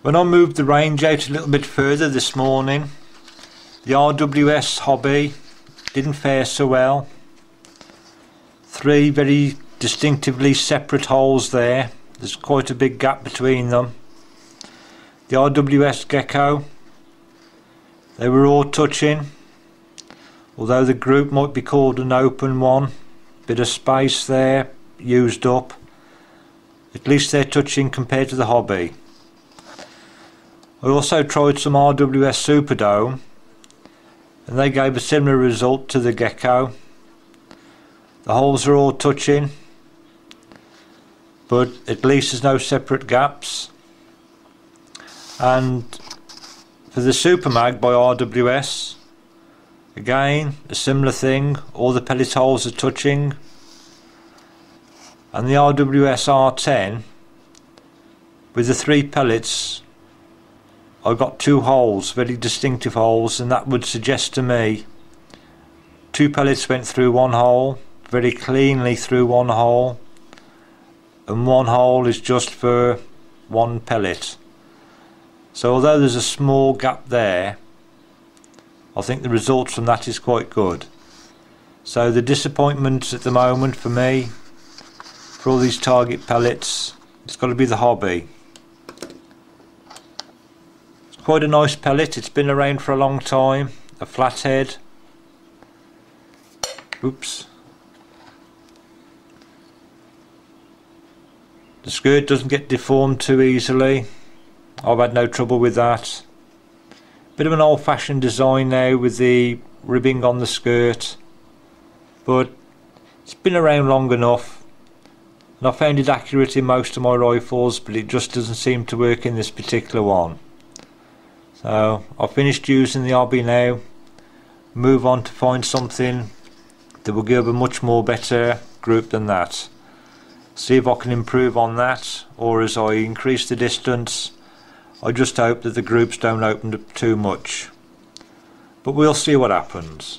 When I moved the range out a little bit further this morning, the RWS hobby didn't fare so well. 3 very distinctively separate holes there. There's quite a big gap between them. The RWS gecko, they were all touching, although the group might be called an open one. Bit of space there used up. At least they're touching compared to the hobby. I also tried some RWS Superdome and they gave a similar result to the gecko. The holes are all touching, but at least there's no separate gaps. And for the Super Mag by RWS, again a similar thing, all the pellet holes are touching. And the RWS R10 with the 3 pellets, I got 2 holes, very distinctive holes, and that would suggest to me 2 pellets went through 1 hole, very cleanly through 1 hole, and 1 hole is just for 1 pellet. So although there's a small gap there, I think the results from that is quite good. So the disappointment at the moment for me, for all these target pellets, it's got to be the hobby. It's quite a nice pellet, it's been around for a long time, a flathead. Oops. The skirt doesn't get deformed too easily. I've had no trouble with that. Bit of an old-fashioned design now with the ribbing on the skirt, but it's been around long enough, and I found it accurate in most of my rifles, but it just doesn't seem to work in this particular one. So I've finished using the hobby now, move on to find something that will give a much more better group than that. See if I can improve on that, or as I increase the distance, I just hope that the groups don't open up too much. But we'll see what happens.